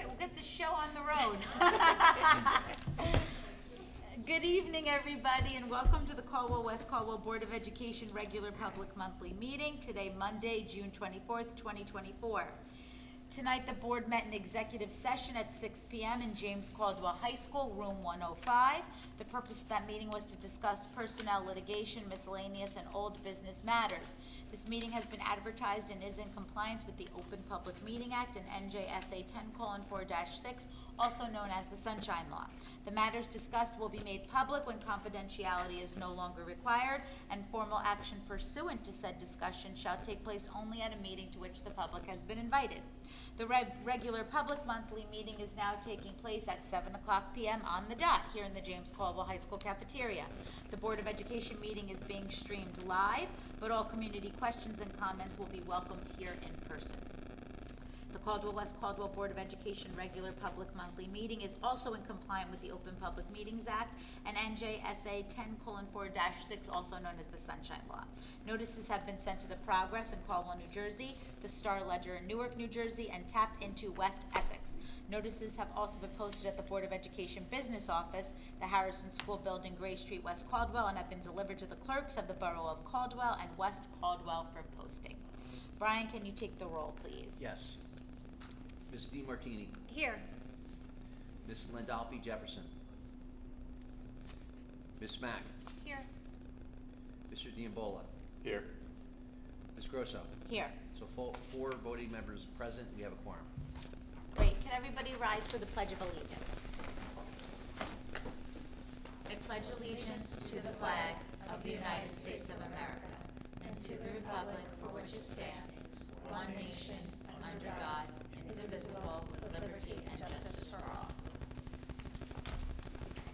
great. We'll get the show on the road. Good evening, everybody, and welcome to the Caldwell-West Caldwell Board of Education regular public monthly meeting. Today, Monday, June 24th, 2024. Tonight, the board met in executive session at 6 p.m. in James Caldwell High School, room 105. The purpose of that meeting was to discuss personnel, litigation, miscellaneous, and old business matters. This meeting has been advertised and is in compliance with the Open Public Meeting Act and NJSA 10:4-6, also known as the Sunshine Law. The matters discussed will be made public when confidentiality is no longer required, and formal action pursuant to said discussion shall take place only at a meeting to which the public has been invited. The regular public monthly meeting is now taking place at 7 o'clock p.m. on the dot here in the James Caldwell High School cafeteria. The Board of Education meeting is being streamed live, but all community questions and comments will be welcomed here in person. The Caldwell-West Caldwell Board of Education regular public monthly meeting is also in compliance with the Open Public Meetings Act and NJSA 10:4-6, also known as the Sunshine Law. Notices have been sent to the Progress in Caldwell, New Jersey, the Star Ledger in Newark, New Jersey, and Tap Into West Essex. Notices have also been posted at the Board of Education Business Office, the Harrison School Building, Gray Street, West Caldwell, and have been delivered to the clerks of the Borough of Caldwell and West Caldwell for posting. Brian, can you take the roll, please? Yes. Ms. DiMartini. Here. Ms. Landolfi Jefferson. Ms. Mack. Here. Mr. Diambola. Here. Ms. Grosso. Here. So 4 voting members present. We have a quorum. Great. Can everybody rise for the Pledge of Allegiance? I pledge allegiance to the flag of the United States of America and to the republic for which it stands, one nation, under God, indivisible, with liberty and justice for all.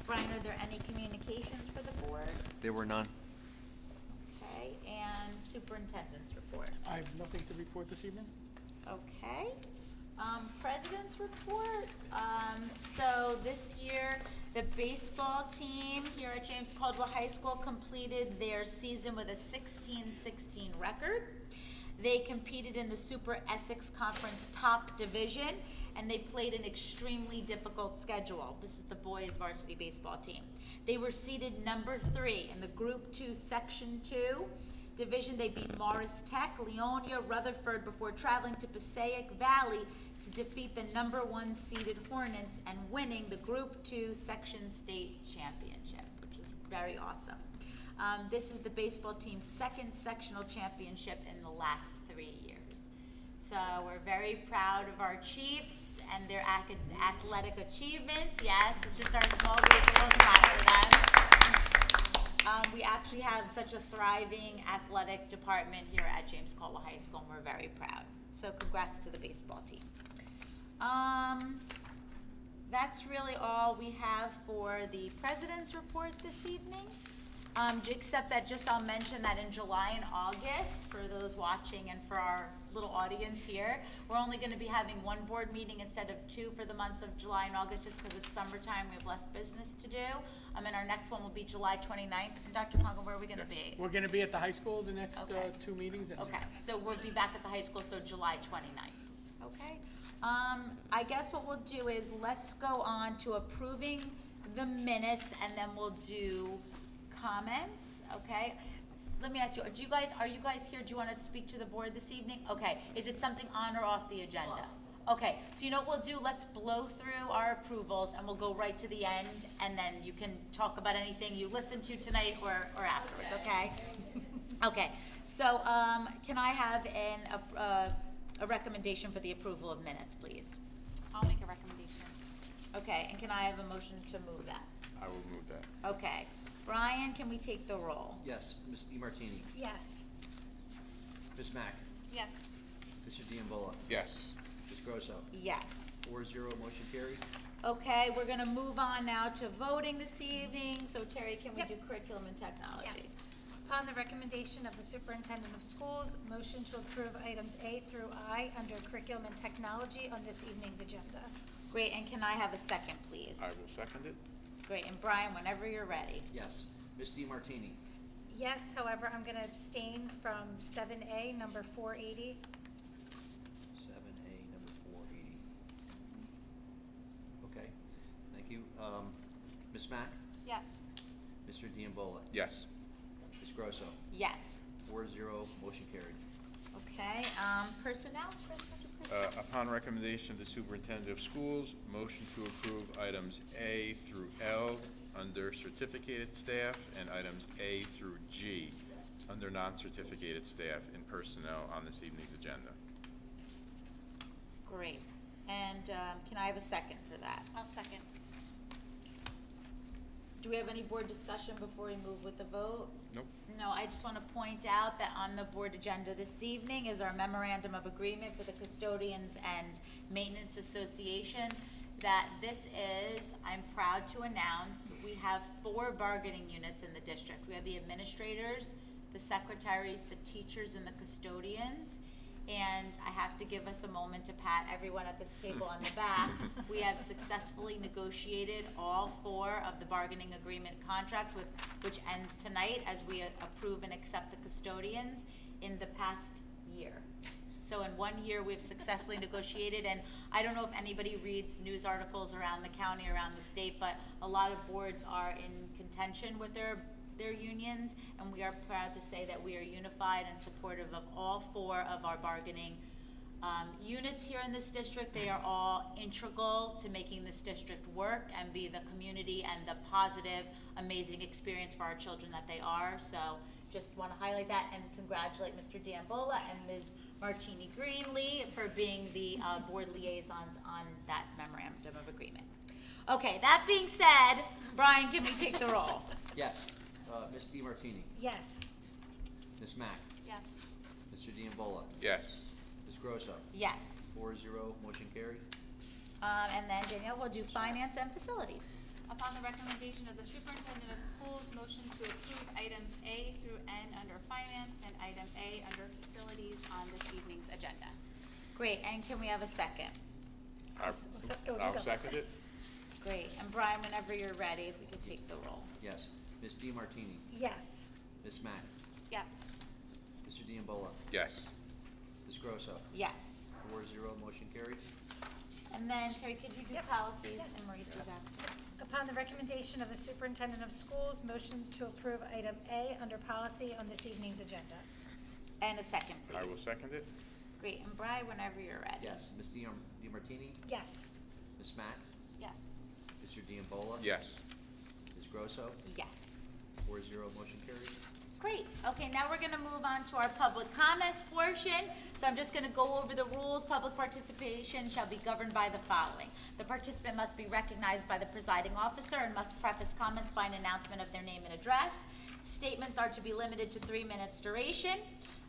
Brian, are there any communications for the board? There were none. Okay, and superintendent's report. I have nothing to report this evening. Okay. President's report. So this year, the baseball team here at James Caldwell High School completed their season with a 16-16 record. They competed in the Super Essex Conference Top Division, and they played an extremely difficult schedule. This is the boys varsity baseball team. They were seeded number 3 in the Group 2 Section 2 division. They beat Morris Tech, Leonia, Rutherford before traveling to Passaic Valley to defeat the number 1 seeded Hornets and winning the Group 2 Section State Championship, which is very awesome. This is the baseball team's 2nd sectional championship in the last 3 years. So we're very proud of our Chiefs and their athletic achievements. Yes, it's just our small group. We'll clap for them. We actually have such a thriving athletic department here at James Caldwell High School, and we're very proud. So congrats to the baseball team. That's really all we have for the president's report this evening. Except that I'll mention that in July and August, for those watching and for our little audience here, we're only going to be having 1 board meeting instead of 2 for the months of July and August, just because it's summertime, we have less business to do. And our next one will be July 29th. And Dr. Congo, where are we going to be? We're going to be at the high school the next Okay. 2 meetings. Okay, so we'll be back at the high school, so July 29th. Okay. I guess what we'll do is let's go on to approving the minutes, and then we'll do comments. Okay. Let me ask you, are you guys here? Do you want to speak to the board this evening? Okay. Is it something on or off the agenda? Okay. So you know what we'll do? Let's blow through our approvals, and we'll go right to the end, and then you can talk about anything you listened to tonight or afterwards. Okay. Okay. So can I have a recommendation for the approval of minutes, please? I'll make a recommendation. Okay. And can I have a motion to move that? I will move that. Okay. Brian, can we take the roll? Yes. Ms. DiMartini. Yes. Ms. Mack. Yes. Mr. Diambola. Yes. Ms. Grosso. Yes. 4-0, motion carried. Okay, we're going to move on now to voting this evening. So Terry, can we do curriculum and technology? Yes. Upon the recommendation of the superintendent of schools, motion to approve items A through I under curriculum and technology on this evening's agenda. Great, and can I have a second, please? I will second it. Great, and Brian, whenever you're ready. Yes. Ms. DiMartini. Yes, however, I'm going to abstain from 7A, number 480. 7A, number 480. you. Ms. Mack? Yes. Mr. Diambola? Yes. Ms. Grosso? Yes. 4-0, motion carried. Okay, personnel? Upon recommendation of the superintendent of schools, motion to approve items A through L under certificated staff and items A through G under non-certificated staff in personnel on this evening's agenda. Great. And can I have a second for that? I'll second. Do we have any board discussion before we move with the vote? Nope. No, I just want to point out that on the board agenda this evening is our memorandum of agreement for the Custodians and Maintenance Association. That this is, I'm proud to announce, we have 4 bargaining units in the district. We have the administrators, the secretaries, the teachers, and the custodians. And I have to give us a moment to pat everyone at this table on the back. We have successfully negotiated all 4 of the bargaining agreement contracts, which ends tonight as we approve and accept the custodians in the past year. So in 1 year, we've successfully negotiated, and I don't know if anybody reads news articles around the county, around the state, but a lot of boards are in contention with their unions, and we are proud to say that we are unified and supportive of all 4 of our bargaining units here in this district. They are all integral to making this district work and be the community and the positive, amazing experience for our children that they are. So just want to highlight that and congratulate Mr. Diambola and Ms. Martini Greenlee for being the board liaisons on that memorandum of agreement. Okay, that being said, Brian, can we take the roll? Yes. Ms. DiMartini? Yes. Ms. Mack? Yes. Mr. Diambola? Yes. Ms. Grosso? Yes. 4-0, motion carried. And then Danielle will do finance and facilities. Upon the recommendation of the superintendent of schools, motion to approve items A through N under finance and item A under facilities on this evening's agenda. Great, and can we have a second? I'll go. second it. Great, and Brian, whenever you're ready, if we could take the roll. Yes. Ms. DiMartini? Yes. Ms. Mack? Yes. Mr. Diambola? Yes. Ms. Grosso? Yes. 4-0, motion carried. And then Terry, could you do Yep. policies Yes. in Maurice's absence? Upon the recommendation of the superintendent of schools, motion to approve item A under policy on this evening's agenda. And a second, please. I will second it. Great, and Brian, whenever you're ready. Yes. Ms. DiMartini? Yes. Ms. Mack? Yes. Mr. Diambola? Yes. Ms. Grosso? Yes. 4-0, motion carried. Great. Okay, now we're going to move on to our public comments portion. So I'm just going to go over the rules. Public participation shall be governed by the following. The participant must be recognized by the presiding officer and must preface comments by an announcement of their name and address. Statements are to be limited to 3 minutes duration.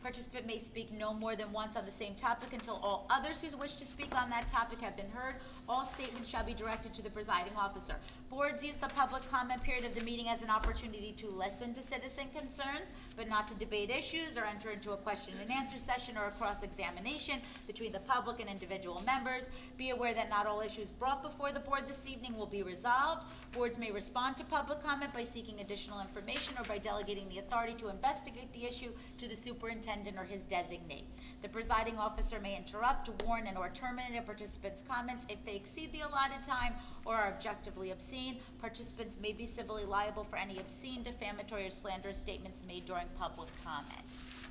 Participant may speak no more than once on the same topic until all others who wish to speak on that topic have been heard. All statements shall be directed to the presiding officer. Boards use the public comment period of the meeting as an opportunity to listen to citizen concerns, but not to debate issues or enter into a question and answer session or a cross-examination between the public and individual members. Be aware that not all issues brought before the board this evening will be resolved. Boards may respond to public comment by seeking additional information or by delegating the authority to investigate the issue to the superintendent or his designee. The presiding officer may interrupt, warn, and/or terminate a participant's comments if they exceed the allotted time or are objectively obscene. Participants may be civilly liable for any obscene, defamatory, or slanderous statements made during public comment.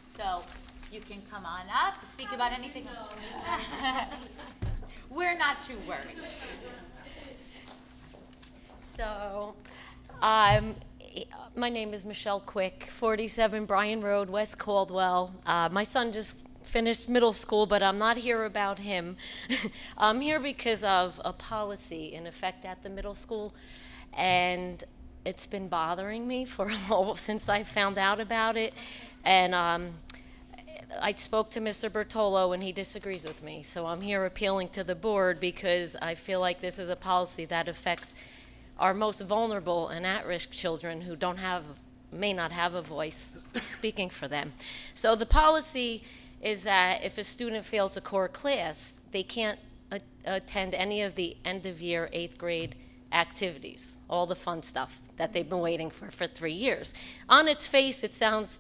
So you can come on up, speak about anything. We're not too worried. So, my name is Michelle Quick, 47 Bryan Road, West Caldwell. My son just finished middle school, but I'm not here about him. I'm here because of a policy in effect at the middle school, and it's been bothering me for since I found out about it. And I spoke to Mr. Bertolo, and he disagrees with me. So I'm here appealing to the board because I feel like this is a policy that affects our most vulnerable and at-risk children who may not have a voice speaking for them. So the policy is that if a student fails a core class, they can't attend any of the end-of-year 8th grade activities, all the fun stuff that they've been waiting for 3 years. On its face, it sounds,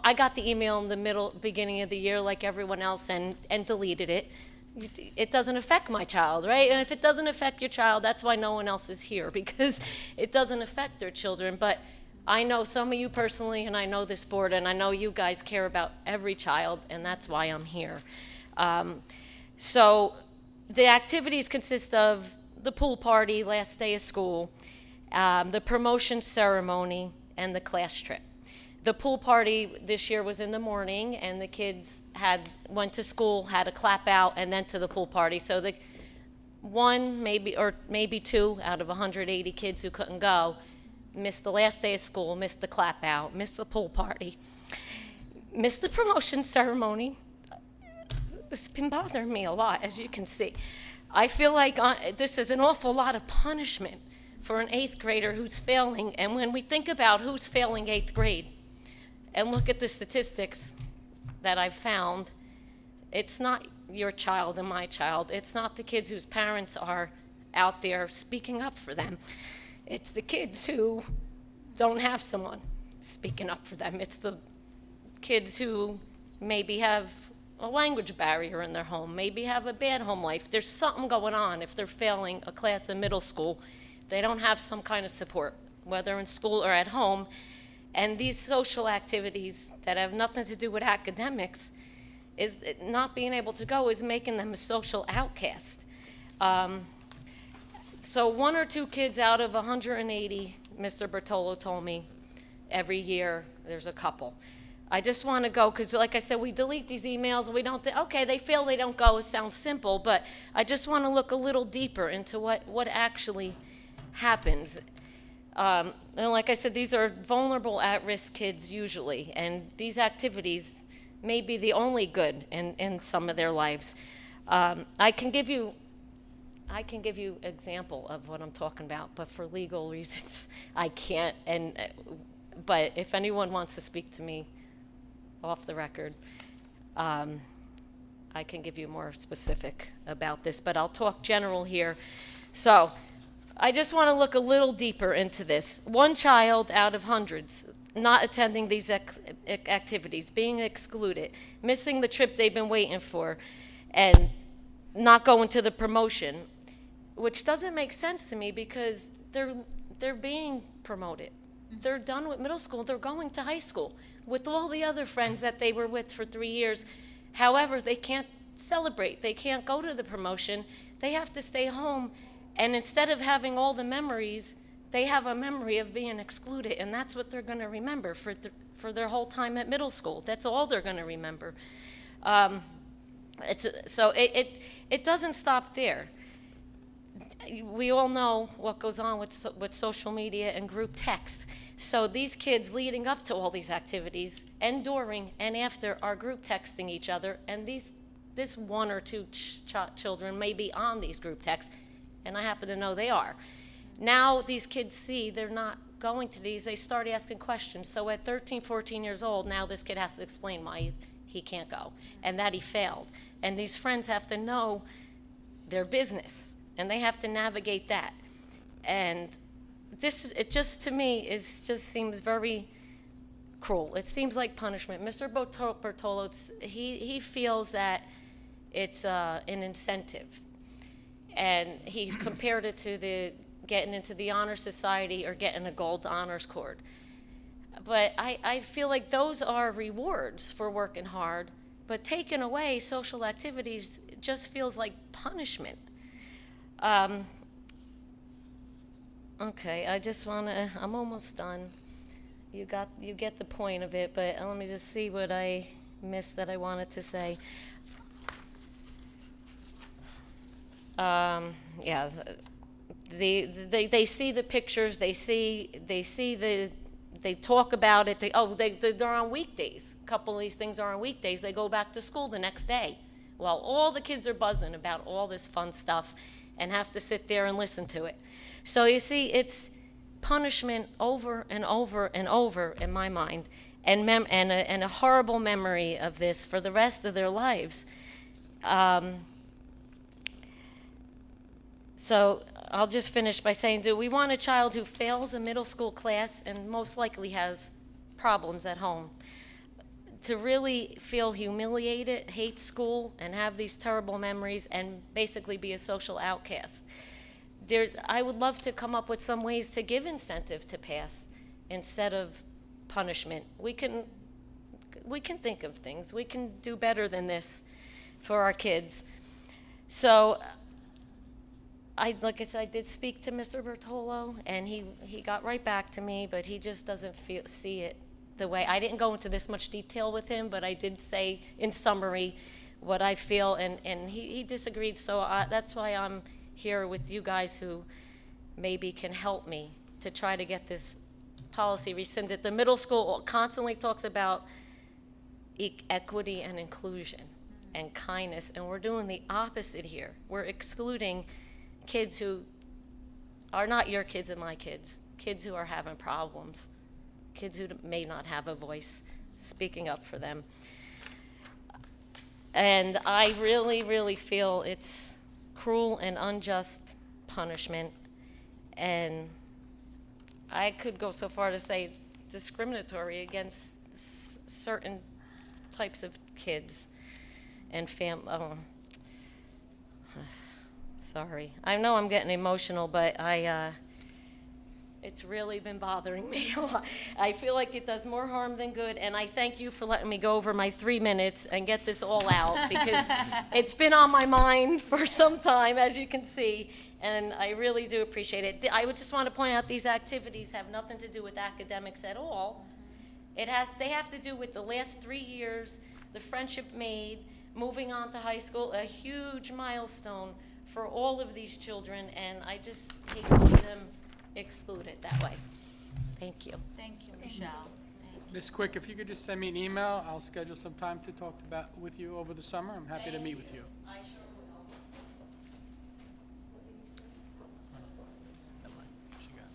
I got the email in the beginning of the year like everyone else and deleted it. it doesn't affect my child, right? And if it doesn't affect your child, that's why no one else is here, because it doesn't affect their children. But I know some of you personally, and I know this board, and I know you guys care about every child, and that's why I'm here. So the activities consist of the pool party, last day of school, the promotion ceremony, and the class trip. The pool party this year was in the morning, and the kids went to school, had a clap out, and then to the pool party. So the one, maybe two out of 180 kids who couldn't go missed the last day of school, missed the clap out, missed the pool party, missed the promotion ceremony. It's been bothering me a lot, as you can see. I feel like this is an awful lot of punishment for an 8th grader who's failing. And when we think about who's failing 8th grade and look at the statistics that I've found, it's not your child and my child. It's not the kids whose parents are out there speaking up for them. It's the kids who don't have someone speaking up for them. It's the kids who maybe have a language barrier in their home, maybe have a bad home life. There's something going on if they're failing a class in middle school. They don't have some kind of support, whether in school or at home. And these social activities that have nothing to do with academics, is not being able to go is making them a social outcast. So 1 or 2 kids out of 180, Mr. Bertolo told me, every year there's a couple. I just want to go, because like I said, we delete these emails, we don't, okay, they fail, they don't go, it sounds simple, but I just want to look a little deeper into what actually happens. And like I said, these are vulnerable, at-risk kids usually, and these activities may be the only good in some of their lives. I can give you example of what I'm talking about, but for legal reasons, I can't. But if anyone wants to speak to me off the record, I can give you more specific about this, but I'll talk general here. So I just want to look a little deeper into this. One child out of hundreds not attending these activities, being excluded, missing the trip they've been waiting for, and not going to the promotion, which doesn't make sense to me because they're being promoted. They're done with middle school, they're going to high school with all the other friends that they were with for 3 years. However, they can't celebrate, they can't go to the promotion, they have to stay home, and instead of having all the memories, they have a memory of being excluded, and that's what they're going to remember for their whole time at middle school. That's all they're going to remember. So it doesn't stop there. We all know what goes on with social media and group texts. So these kids leading up to all these activities and during and after are group texting each other, and this 1 or 2 children may be on these group texts, and I happen to know they are. Now these kids see they're not going to these, they start asking questions. So at 13, 14 years old, now this kid has to explain why he can't go and that he failed. And these friends have to know their business, and they have to navigate that. And it just, to me, just seems very cruel. It seems like punishment. Mr. Bertolo, he feels that it's an incentive. And he's compared it to getting into the honor society or getting a gold honors cord. But I feel like those are rewards for working hard, but taking away social activities just feels like punishment. Okay, I'm almost done. You get the point of it, but let me just see what I missed that I wanted to say. Yeah, they see the pictures, they talk about it, they're on weekdays. A couple of these things are on weekdays. They go back to school the next day. Well, all the kids are buzzing about all this fun stuff and have to sit there and listen to it. So you see, it's punishment over and over and over in my mind, and a horrible memory of this for the rest of their lives. So I'll just finish by saying, do we want a child who fails a middle school class and most likely has problems at home? to really feel humiliated, hate school, and have these terrible memories and basically be a social outcast. I would love to come up with some ways to give incentive to pass instead of punishment. We can think of things. We can do better than this for our kids. So, like I said, I did speak to Mr. Bertolo, and he got right back to me, but he just doesn't see it the way. I didn't go into this much detail with him, but I did say in summary what I feel, and he disagreed. So that's why I'm here with you guys who maybe can help me to try to get this policy rescinded. The middle school constantly talks about equity and inclusion and kindness, and we're doing the opposite here. We're excluding kids who are not your kids and my kids, kids who are having problems, kids who may not have a voice speaking up for them. And I really, really feel it's cruel and unjust punishment, and I could go so far to say discriminatory against certain types of kids and sorry. I know I'm getting emotional, but it's really been bothering me a lot. I feel like it does more harm than good, and I thank you for letting me go over my 3 minutes and get this all out, because it's been on my mind for some time, as you can see, and I really do appreciate it. I would just want to point out these activities have nothing to do with academics at all. They have to do with the last 3 years, the friendship made, moving on to high school, a huge milestone for all of these children, and I just hate to see them excluded that way. Thank you. Thank you, Michelle. Ms. Quick, if you could just send me an email, I'll schedule some time to talk with you over the summer. I'm happy to meet with you. I sure will. Never mind. She got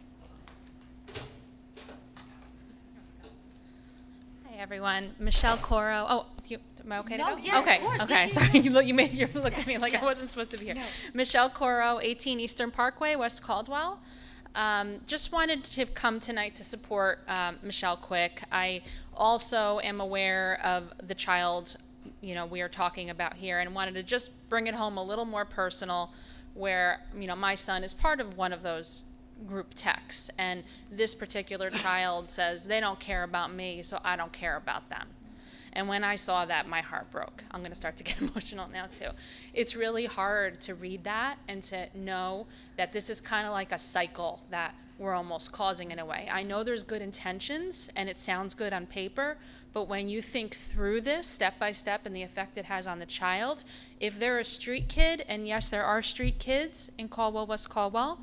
it. Hi, everyone. Michelle Cororo. Oh, am I okay to No, go? yeah, of okay. course. Okay. Yeah, Sorry, you look at me like I wasn't supposed to be here. No. Michelle Cororo, 18 Eastern Parkway, West Caldwell. Just wanted to come tonight to support Michelle Quick. I also am aware of the child, we are talking about here, and wanted to just bring it home a little more personal, where my son is part of one of those group texts, and this particular child says they don't care about me, so I don't care about them. And when I saw that, my heart broke. I'm going to start to get emotional now, too. It's really hard to read that and to know that this is kind of like a cycle that we're almost causing in a way. I know there's good intentions, and it sounds good on paper, but when you think through this step by step and the effect it has on the child, if they're a street kid, and yes, there are street kids in Caldwell-West Caldwell,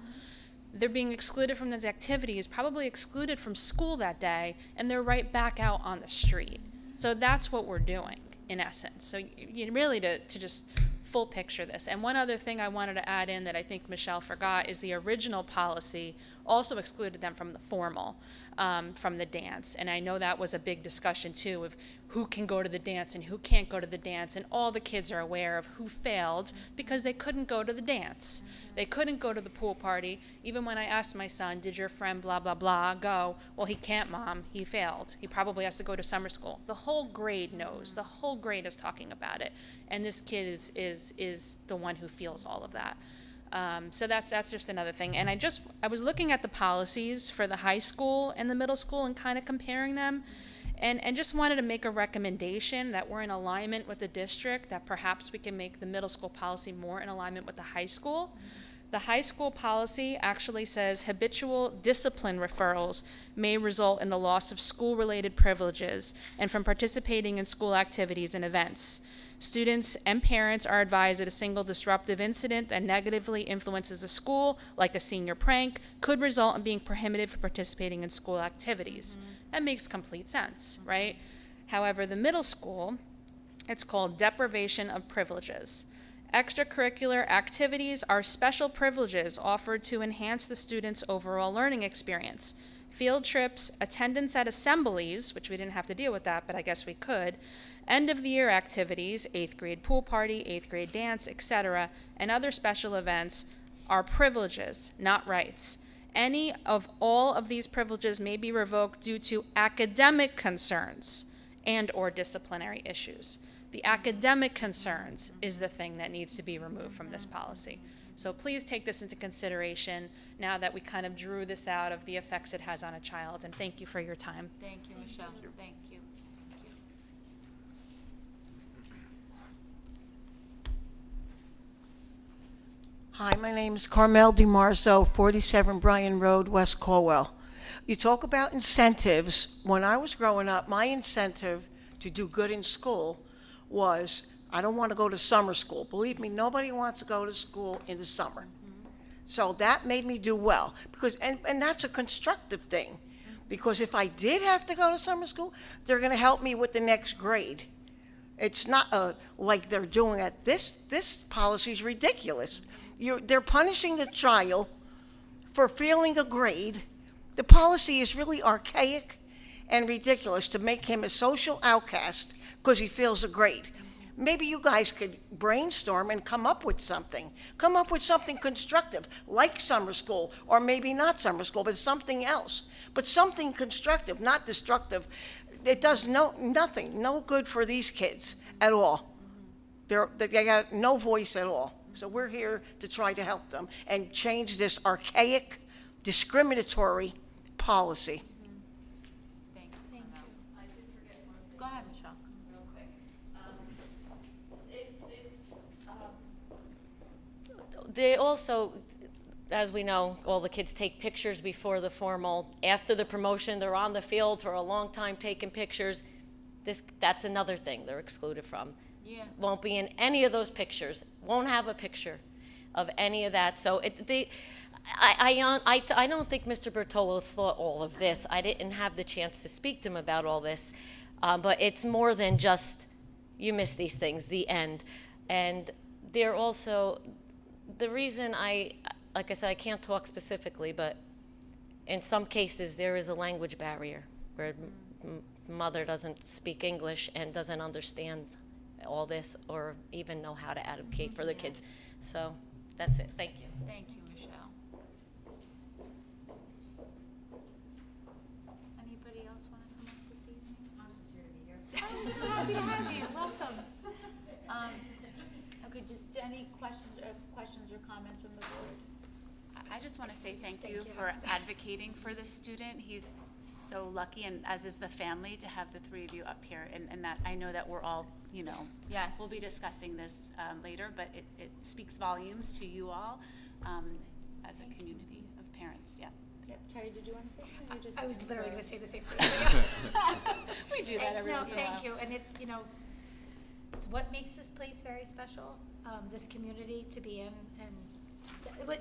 they're being excluded from those activities, probably excluded from school that day, and they're right back out on the street. So that's what we're doing, in essence. So you really to just full picture this. And one other thing I wanted to add in that I think Michelle forgot is the original policy also excluded them from the formal, from the dance. And I know that was a big discussion too of who can go to the dance and who can't go to the dance. And all the kids are aware of who failed because they couldn't go to the dance. They couldn't go to the pool party. Even when I asked my son, did your friend blah, blah, blah go? Well, he can't, Mom. He failed. He probably has to go to summer school. The whole grade knows. The whole grade is talking about it. And this kid is the one who feels all of that. So that's just another thing. And I was looking at the policies for the high school and the middle school and kind of comparing them. And just wanted to make a recommendation that we're in alignment with the district, that perhaps we can make the middle school policy more in alignment with the high school. The high school policy actually says habitual discipline referrals may result in the loss of school-related privileges and from participating in school activities and events. Students and parents are advised that a single disruptive incident that negatively influences a school, like a senior prank, could result in being prohibited from participating in school activities. That makes complete sense, right? However, the middle school, it's called deprivation of privileges. Extracurricular activities are special privileges offered to enhance the student's overall learning experience. Field trips, attendance at assemblies, which we didn't have to deal with that, but I guess we could, end of the year activities, 8th grade pool party, 8th grade dance, etc., and other special events are privileges, not rights. Any of all of these privileges may be revoked due to academic concerns, and/or disciplinary issues. The academic concerns is the thing that needs to be removed from this policy. So please take this into consideration now that we kind of drew this out of the effects it has on a child, and thank you for your time. Thank you, Michelle. Thank you. Thank you. Hi, my name is Carmel De Maro, 47 Bryan Road, West Caldwell. You talk about incentives. When I was growing up, my incentive to do good in school was I don't want to go to summer school. Believe me, nobody wants to go to school in the summer. So that made me do well, because and that's a constructive thing, because if I did have to go to summer school, they're going to help me with the next grade. It's not like they're doing it. This policy is ridiculous. They're punishing the child for failing a grade. The policy is really archaic and ridiculous to make him a social outcast because he fails a grade. Maybe you guys could brainstorm and come up with something. Come up with something constructive, like summer school, or maybe not summer school, but something else. But something constructive, not destructive. It does nothing, no good for these kids at all. They got no voice at all. So we're here to try to help them and change this archaic, discriminatory policy. Thank you. I did forget one thing. Go ahead, Michelle. Real quick. They also, as we know, all the kids take pictures before the formal. After the promotion, they're on the field for a long time taking pictures. That's another thing they're excluded from. Yeah. Won't be in any of those pictures. Won't have a picture of any of that. So I don't think Mr. Bertolo thought all of this. I didn't have the chance to speak to him about all this. But it's more than just you miss these things, the end. And they're also, the reason like I said, I can't talk specifically, but in some cases there is a language barrier where mother doesn't speak English and doesn't understand all this or even know how to advocate for the kids. So that's it. Thank you. Thank you, Michelle. Anybody else want to come up this evening? I'm just here to be here. I'm so happy to have you. Welcome. Okay, just any questions or comments from the board? I just want to say thank you for advocating for this student. He's so lucky, and as is the family, to have the three of you up here. And that I know that we're all, Yes. we'll be discussing this later, but it speaks volumes to you all as a community of parents. Yeah. Yep. Terry, did you want to say something? I was literally going to say the same thing. We do that every No, once in a while. thank you. And it's what makes this place very special, this community to be in, and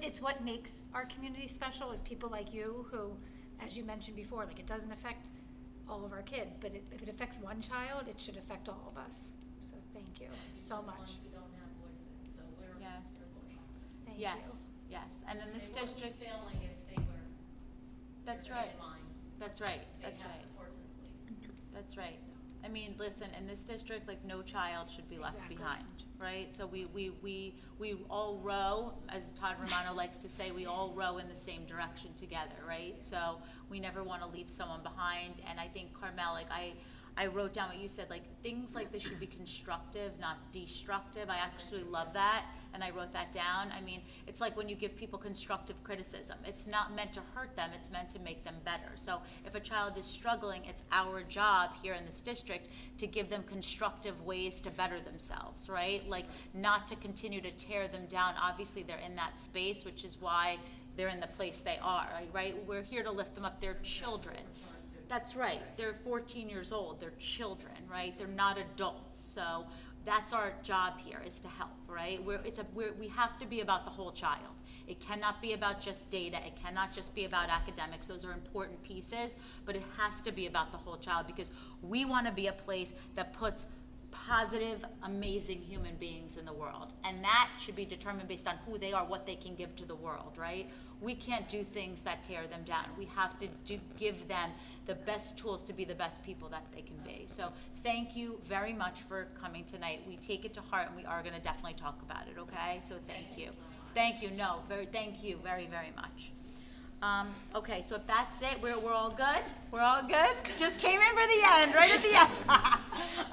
it's what makes our community special is people like you who, as you mentioned before, like it doesn't affect all of our kids, but if it affects one child, it should affect all of us. So thank you so much. Yes. Thank Yes. you. Yes. And in this district. failing if they were. That's right. That's right. That's right. That's right. I mean, listen, in this district, like no child should be left Exactly. behind, right? So we all row, as Todd Romano likes to say, we all row in the same direction together, right? So we never want to leave someone behind. And I think, Carmel, like I wrote down what you said, like things like this should be constructive, not destructive. I actually love that, and I wrote that down. I mean, it's like when you give people constructive criticism. It's not meant to hurt them, it's meant to make them better. So if a child is struggling, it's our job here in this district to give them constructive ways to better themselves, right? Like not to continue to tear them down. Obviously they're in that space, which is why they're in the place they are, right? We're here to lift them up. They're children. That's right. They're 14 years old. They're children, right? They're not adults. So that's our job here, is to help, right? We have to be about the whole child. It cannot be about just data. It cannot just be about academics. Those are important pieces, but it has to be about the whole child, because we want to be a place that puts positive, amazing human beings in the world. And that should be determined based on who they are, what they can give to the world, right? We can't do things that tear them down. We have to give them the best tools to be the best people that they can be. So thank you very much for coming tonight. We take it to heart, and we are going to definitely talk about it, okay? So thank you. Thank you. No, thank you very, very much. Okay, so if that's it, we're all good? We're all good? Just came in for the end, right at the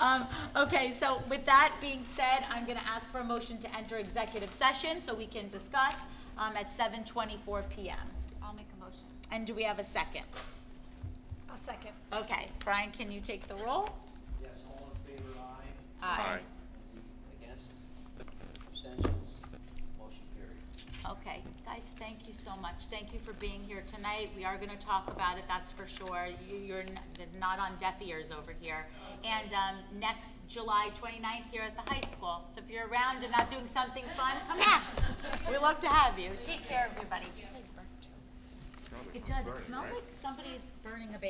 end. Okay, so with that being said, I'm gonna ask for a motion to enter executive session so we can discuss, at 7:24 PM. I'll make a motion. And do we have a second? I'll second. Okay, Brian, can you take the roll? Yes, all in favor, aye. Aye. Against? Abstentions? Motion carried. Okay, guys, thank you so much. Thank you for being here tonight. We are gonna talk about it, that's for sure. You're not on deaf ears over here. And, next July 29th here at the high school. So if you're around and not doing something fun, come back. We'd love to have you. Take care, everybody. It does, it smells like somebody's burning a baby.